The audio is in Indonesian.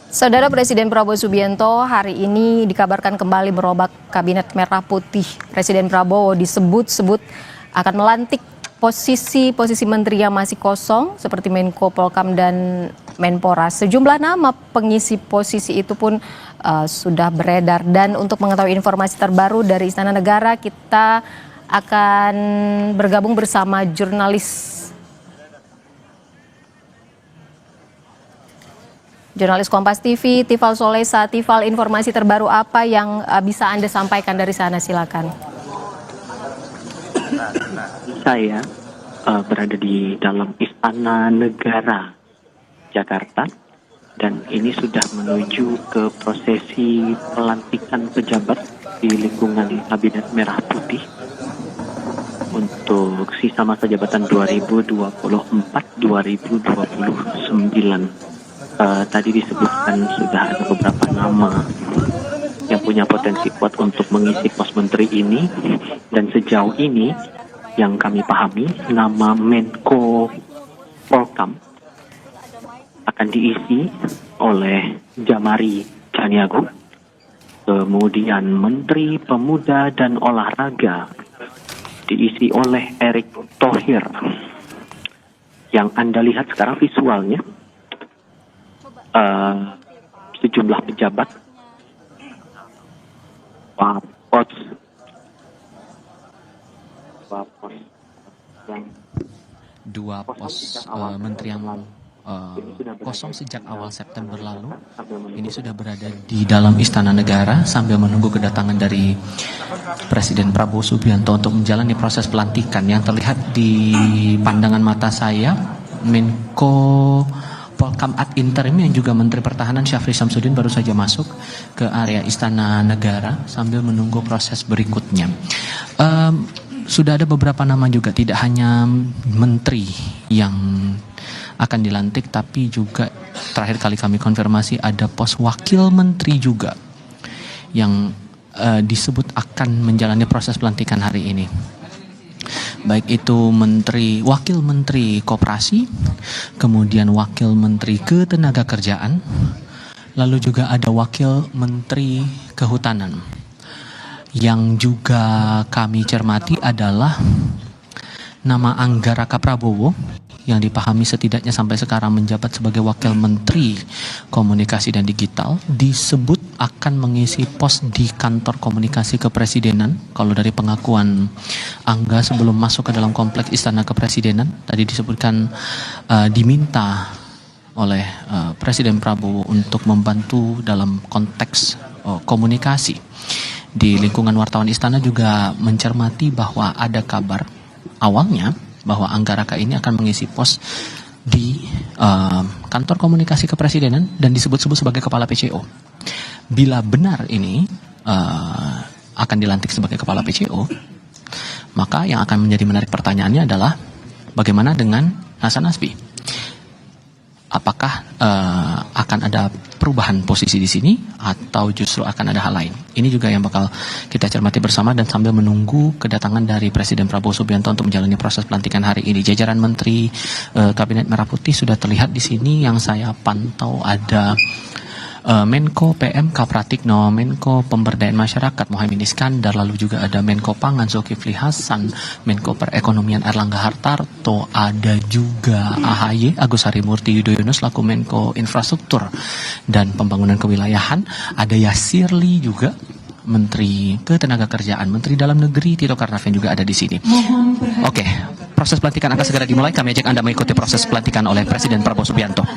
Saudara Presiden Prabowo Subianto hari ini dikabarkan kembali merombak Kabinet Merah Putih. Presiden Prabowo disebut-sebut akan melantik posisi menteri yang masih kosong seperti Menko Polkam dan Menpora. Sejumlah nama pengisi posisi itu pun sudah beredar. Dan untuk mengetahui informasi terbaru dari Istana Negara, kita akan bergabung bersama jurnalis Kompas TV, Tifal Solesa. Tifal, informasi terbaru apa yang bisa Anda sampaikan dari sana? Silakan. Saya berada di dalam Istana Negara Jakarta dan ini sudah menuju ke prosesi pelantikan pejabat di lingkungan Kabinet Merah Putih untuk sisa masa jabatan 2024-2029. Tadi disebutkan sudah ada beberapa nama yang punya potensi kuat untuk mengisi pos menteri ini, dan sejauh ini yang kami pahami nama Menko Polkam akan diisi oleh Jamari Caniago, kemudian Menteri Pemuda dan Olahraga diisi oleh Erick Thohir. Yang Anda lihat sekarang visualnya, sejumlah pejabat, Wapos yang dua pos menteri yang kosong sejak awal September lalu ini sudah berada di dalam Istana Negara sambil menunggu kedatangan dari Presiden Prabowo Subianto untuk menjalani proses pelantikan. Yang terlihat di pandangan mata saya, Menko Polkam ad interim yang juga Menteri Pertahanan Syafri Syamsuddin baru saja masuk ke area Istana Negara sambil menunggu proses berikutnya. Sudah ada beberapa nama juga, tidak hanya menteri yang akan dilantik, tapi juga terakhir kali kami konfirmasi ada pos wakil menteri juga yang disebut akan menjalani proses pelantikan hari ini. Baik itu wakil menteri koperasi, kemudian wakil menteri ketenagakerjaan, lalu juga ada wakil menteri kehutanan. Yang juga kami cermati adalah nama Anggaraka Prabowo yang dipahami setidaknya sampai sekarang menjabat sebagai wakil menteri komunikasi dan digital, disebut akan mengisi pos di kantor komunikasi kepresidenan. Kalau dari pengakuan Angga sebelum masuk ke dalam kompleks Istana Kepresidenan, tadi disebutkan diminta oleh Presiden Prabowo untuk membantu dalam konteks komunikasi. Di lingkungan wartawan istana juga mencermati bahwa ada kabar awalnya bahwa Anggaraka ini akan mengisi pos di kantor komunikasi kepresidenan dan disebut-sebut sebagai kepala PCO. Bila benar ini akan dilantik sebagai kepala PCO, maka yang akan menjadi menarik pertanyaannya adalah bagaimana dengan Hasan Nasbi? Apakah akan ada perubahan posisi di sini atau justru akan ada hal lain? Ini juga yang bakal kita cermati bersama dan sambil menunggu kedatangan dari Presiden Prabowo Subianto untuk menjalani proses pelantikan hari ini. Jajaran Menteri Kabinet Merah Putih sudah terlihat di sini. Yang saya pantau ada Menko PMK Pratikno, Menko Pemberdayaan Masyarakat Muhaimin Iskandar, lalu juga ada Menko Pangan Zulkifli Hasan, Menko Perekonomian Erlangga Hartarto, ada juga AHY Agus Harimurti Yudhoyono selaku Menko Infrastruktur dan Pembangunan Kewilayahan, ada Yasirli juga Menteri Ketenagakerjaan, Menteri Dalam Negeri Tito Karnavian juga ada di sini. Oke, proses pelantikan akan segera dimulai. Kami ajak Anda mengikuti proses pelantikan oleh Presiden Prabowo Subianto.